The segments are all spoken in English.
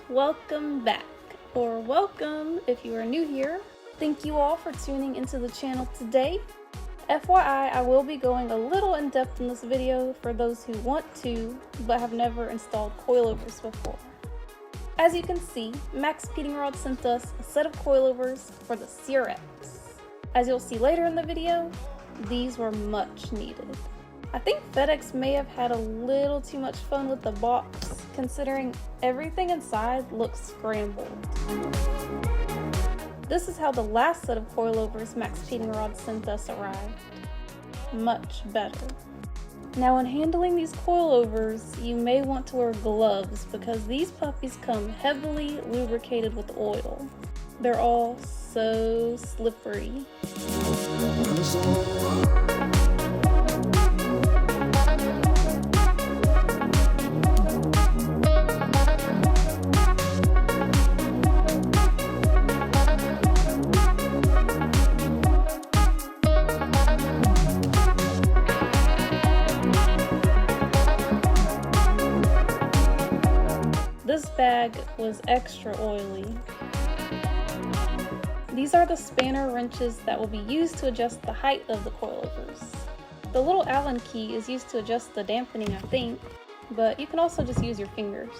welcome back, or welcome if you are new here. Thank you all for tuning into the channel today. FYI, I will be going a little in depth in this video for those who want to, but have never installed coilovers before. As you can see, MaXpeedingRods sent us a set of coilovers for the CRX. As you'll see later in the video, these were much needed. I think FedEx may have had a little too much fun with the box, considering everything inside looks scrambled. This is how the last set of coilovers MaXpeedingRods sent us arrived. Much better. Now when handling these coilovers, you may want to wear gloves because these puppies come heavily lubricated with oil. They're all so slippery. This bag was extra oily. These are the spanner wrenches that will be used to adjust the height of the coilovers. The little Allen key is used to adjust the dampening, I think, but you can also just use your fingers.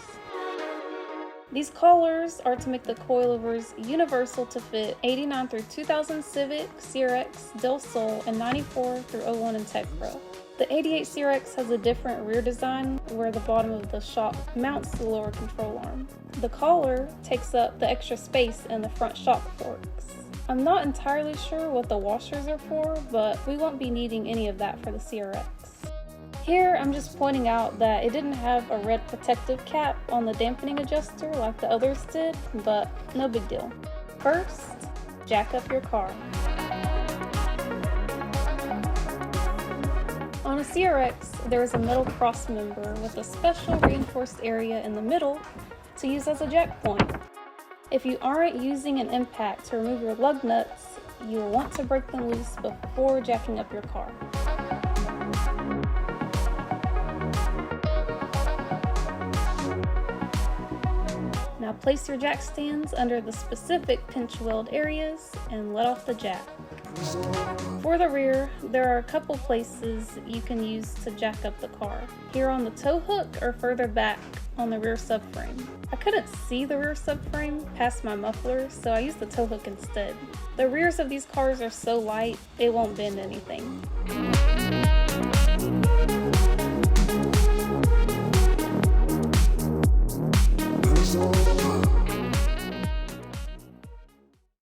These collars are to make the coilovers universal to fit 89 through 2000 Civic, CRX, Del Sol, and 94 through 01 Integra. The 88 CRX has a different rear design where the bottom of the shock mounts the lower control arm. The collar takes up the extra space in the front shock forks. I'm not entirely sure what the washers are for, but we won't be needing any of that for the CRX. Here I'm just pointing out that it didn't have a red protective cap on the dampening adjuster like the others did, but no big deal. First, jack up your car. On a CRX, there is a metal cross member with a special reinforced area in the middle to use as a jack point. If you aren't using an impact to remove your lug nuts, you will want to break them loose before jacking up your car. Now place your jack stands under the specific pinch weld areas and let off the jack. For the rear, there are a couple places you can use to jack up the car. Here on the tow hook or further back on the rear subframe. I couldn't see the rear subframe past my muffler, so I used the tow hook instead. The rears of these cars are so light, it won't bend anything.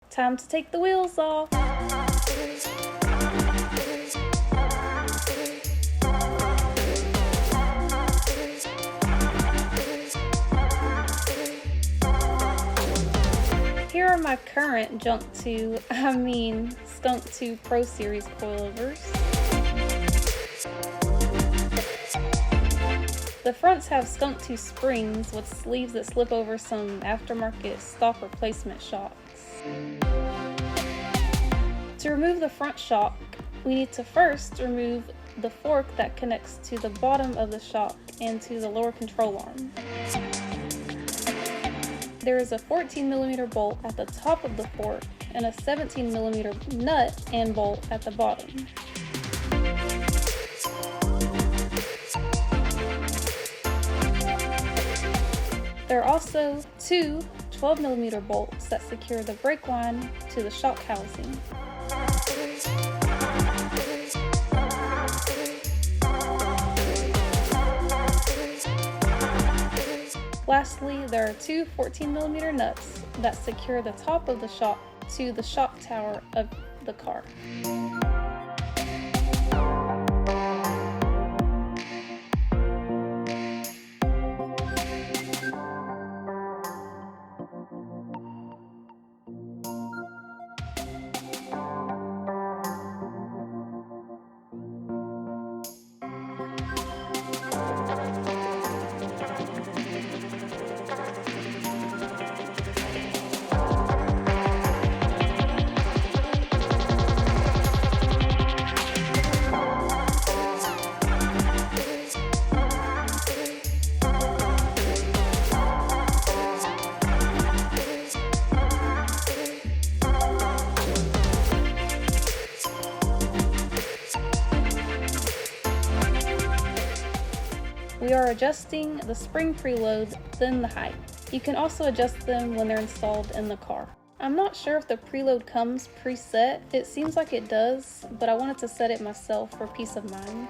Time to take the wheels off. Here are my current Skunk 2 Pro Series coilovers. The fronts have Skunk 2 springs with sleeves that slip over some aftermarket stock replacement shocks. To remove the front shock, we need to first remove the fork that connects to the bottom of the shock and to the lower control arm. There is a 14mm bolt at the top of the fork and a 17mm nut and bolt at the bottom. There are also two 12mm bolts that secure the brake line to the shock housing. Lastly, there are two 14mm nuts that secure the top of the shock to the shock tower of the car. We are adjusting the spring preload, then the height. You can also adjust them when they're installed in the car. I'm not sure if the preload comes preset. It seems like it does, but I wanted to set it myself for peace of mind.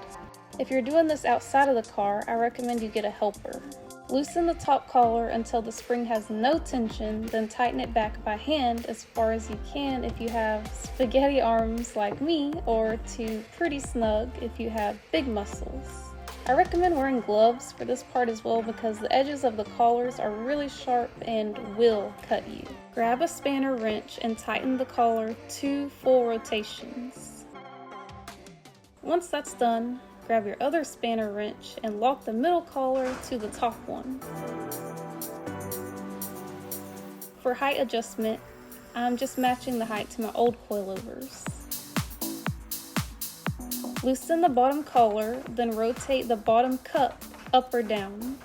If you're doing this outside of the car, I recommend you get a helper. Loosen the top collar until the spring has no tension, then tighten it back by hand as far as you can if you have spaghetti arms like me, or too pretty snug if you have big muscles. I recommend wearing gloves for this part as well because the edges of the collars are really sharp and will cut you. Grab a spanner wrench and tighten the collar 2 full rotations. Once that's done, grab your other spanner wrench and lock the middle collar to the top one. For height adjustment, I'm just matching the height to my old coilovers. Loosen the bottom collar, then rotate the bottom cup up or down.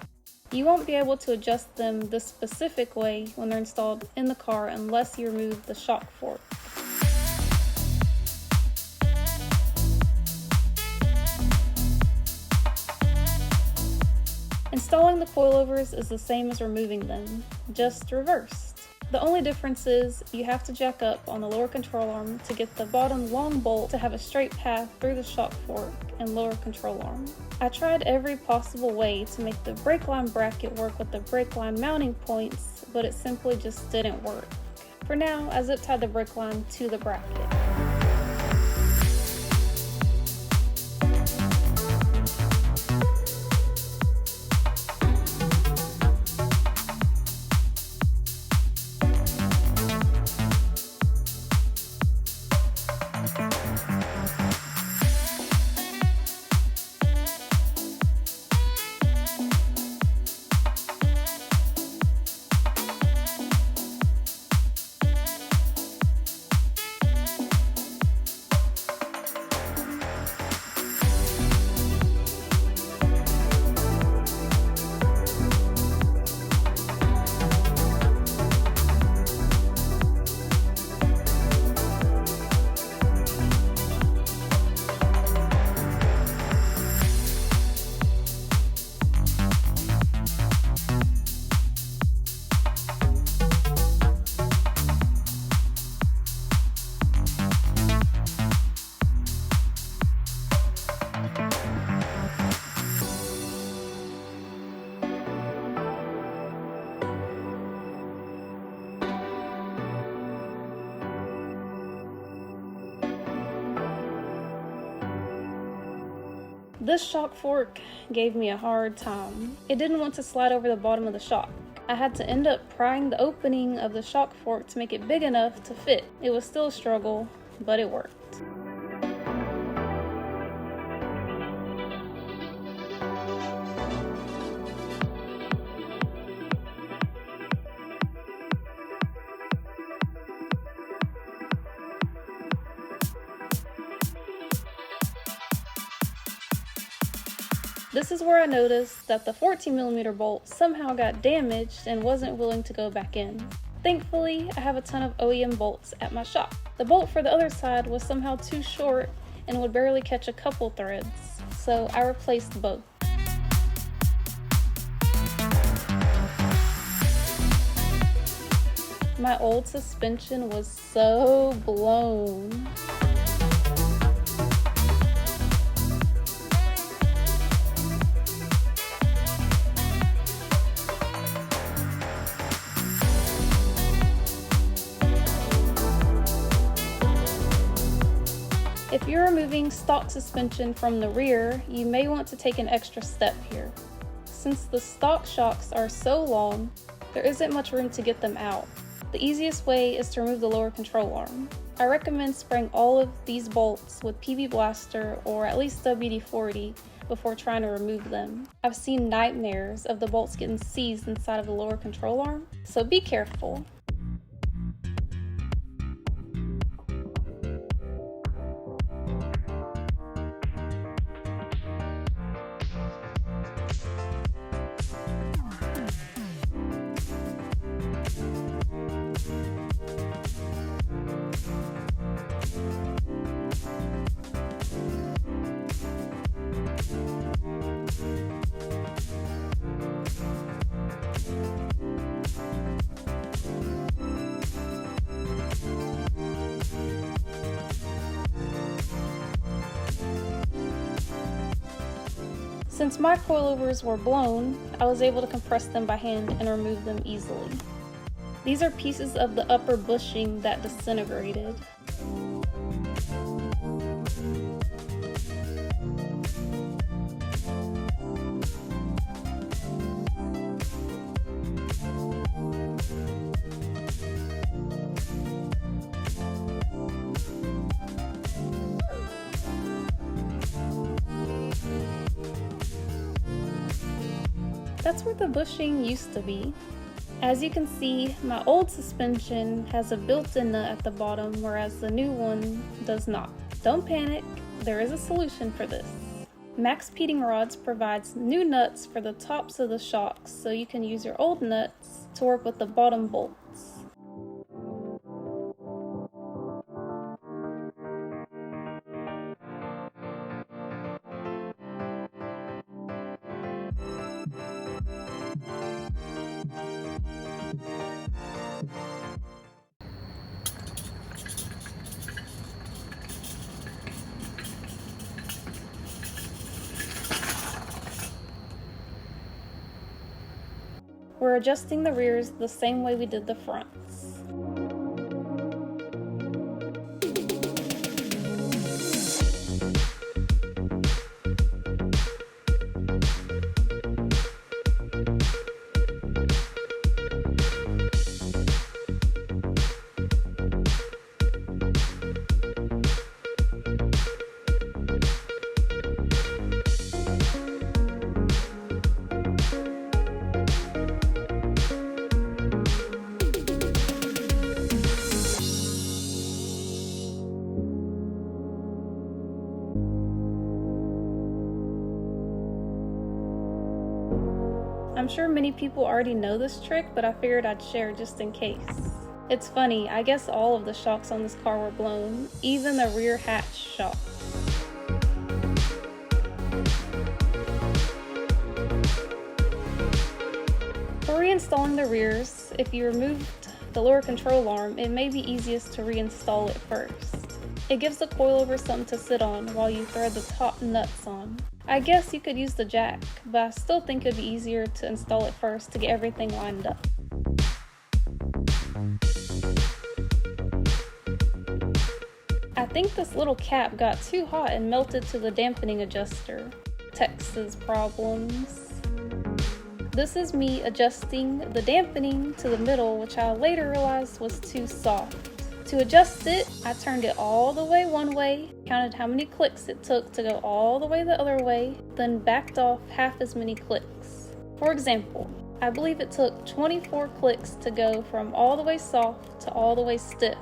You won't be able to adjust them this specific way when they're installed in the car unless you remove the shock fork. Installing the coilovers is the same as removing them, just reversed. The only difference is you have to jack up on the lower control arm to get the bottom long bolt to have a straight path through the shock fork and lower control arm. I tried every possible way to make the brake line bracket work with the brake line mounting points, but it simply just didn't work. For now, I zip tied the brake line to the bracket. This shock fork gave me a hard time. It didn't want to slide over the bottom of the shock. I had to end up prying the opening of the shock fork to make it big enough to fit. It was still a struggle, but it worked. This is where I noticed that the 14mm bolt somehow got damaged and wasn't willing to go back in. Thankfully, I have a ton of OEM bolts at my shop. The bolt for the other side was somehow too short and would barely catch a couple threads, so I replaced both. My old suspension was so blown. If you're removing stock suspension from the rear, you may want to take an extra step here. Since the stock shocks are so long, there isn't much room to get them out. The easiest way is to remove the lower control arm. I recommend spraying all of these bolts with PB Blaster or at least WD-40 before trying to remove them. I've seen nightmares of the bolts getting seized inside of the lower control arm, so be careful. Since my coilovers were blown, I was able to compress them by hand and remove them easily. These are pieces of the upper bushing that disintegrated. That's where the bushing used to be. As you can see, my old suspension has a built-in nut at the bottom, whereas the new one does not. Don't panic, there is a solution for this. MaXpeedingRods provides new nuts for the tops of the shocks, so you can use your old nuts to work with the bottom bolts. We're adjusting the rears the same way we did the fronts. I'm sure many people already know this trick, but I figured I'd share just in case. It's funny, I guess all of the shocks on this car were blown, even the rear hatch shock. For reinstalling the rears, if you removed the lower control arm, it may be easiest to reinstall it first. It gives the coilover something to sit on while you thread the top nuts on. I guess you could use the jack, but I still think it'd be easier to install it first to get everything lined up. I think this little cap got too hot and melted to the dampening adjuster. Texas problems. This is me adjusting the dampening to the middle, which I later realized was too soft. To adjust it, I turned it all the way one way, counted how many clicks it took to go all the way the other way, then backed off half as many clicks. For example, I believe it took 24 clicks to go from all the way soft to all the way stiff.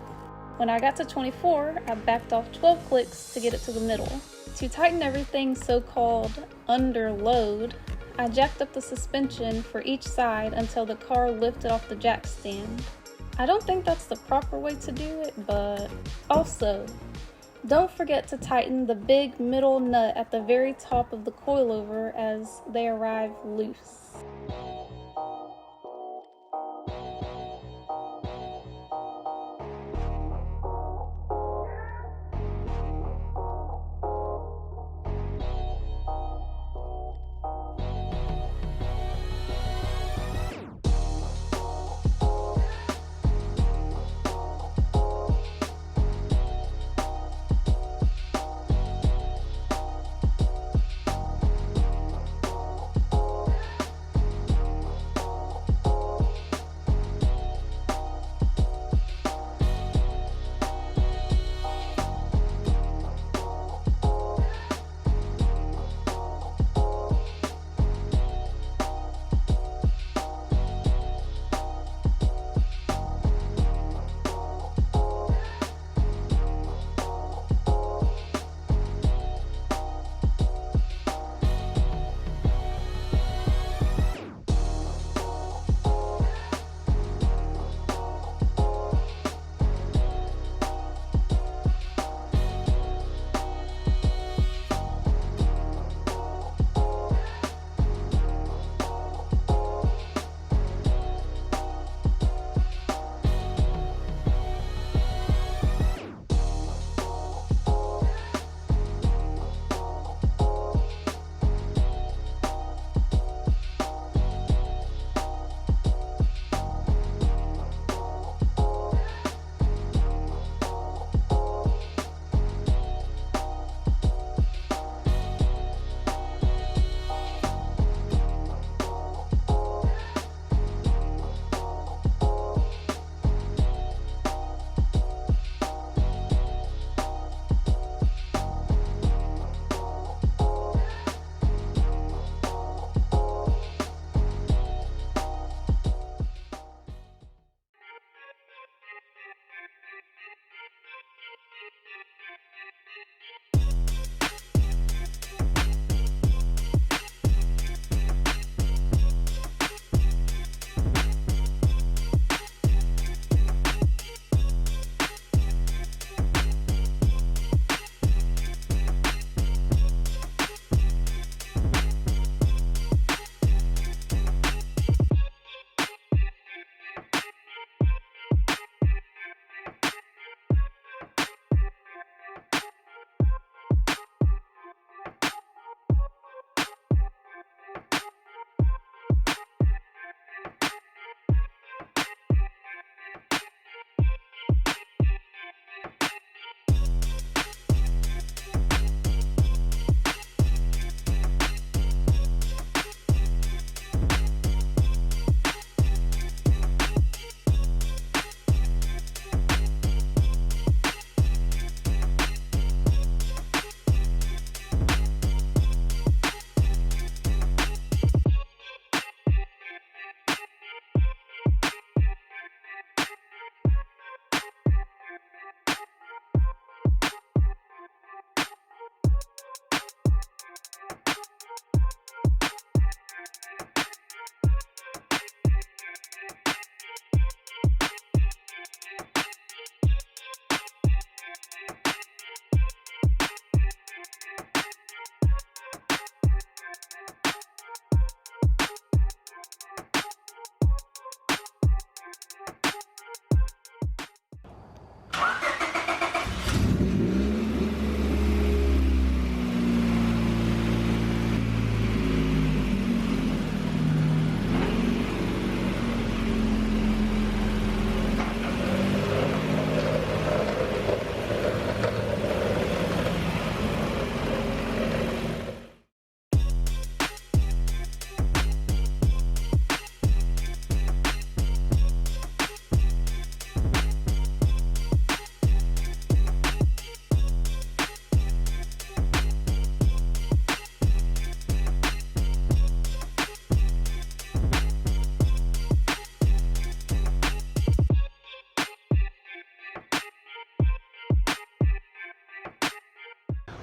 When I got to 24, I backed off 12 clicks to get it to the middle. To tighten everything so-called under load, I jacked up the suspension for each side until the car lifted off the jack stand. I don't think that's the proper way to do it, but also, don't forget to tighten the big middle nut at the very top of the coilover as they arrive loose.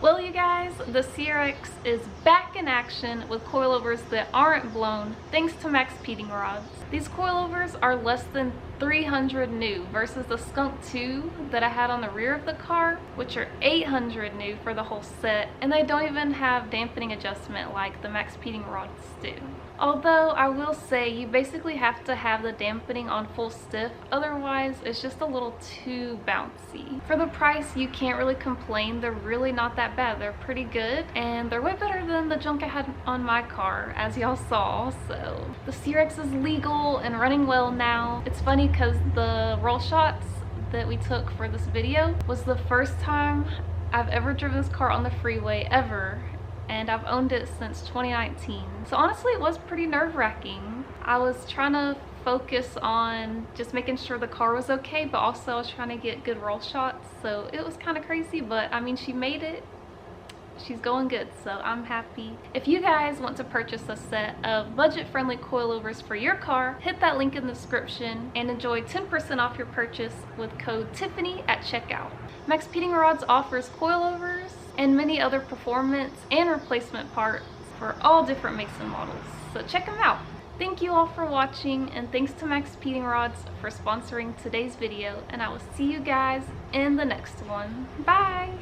Well, you guys, the CRX is back in action with coilovers that aren't blown thanks to MaXpeedingRods. These coilovers are less than 300 new versus the Skunk 2 that I had on the rear of the car, which are 800 new for the whole set, and they don't even have dampening adjustment like the MaXpeedingRods do. Although I will say you basically have to have the dampening on full stiff, otherwise it's just a little too bouncy. For the price, you can't really complain. They're really not that bad. They're pretty good, and they're way better than the junk I had on my car, as y'all saw. So the CRX is legal and running well now. It's funny because the roll shots that we took for this video was the first time I've ever driven this car on the freeway ever, and I've owned it since 2019. So honestly, it was pretty nerve-wracking. I was trying to focus on just making sure the car was okay, but also I was trying to get good roll shots, so it was kind of crazy, but I mean, she made it. She's going good, so I'm happy. If you guys want to purchase a set of budget-friendly coilovers for your car, hit that link in the description and enjoy 10% off your purchase with code Tiffany at checkout. MaXpeedingRods offers coilovers and many other performance and replacement parts for all different makes and models, so check them out. Thank you all for watching, and thanks to MaXpeedingRods for sponsoring today's video, and I will see you guys in the next one. Bye!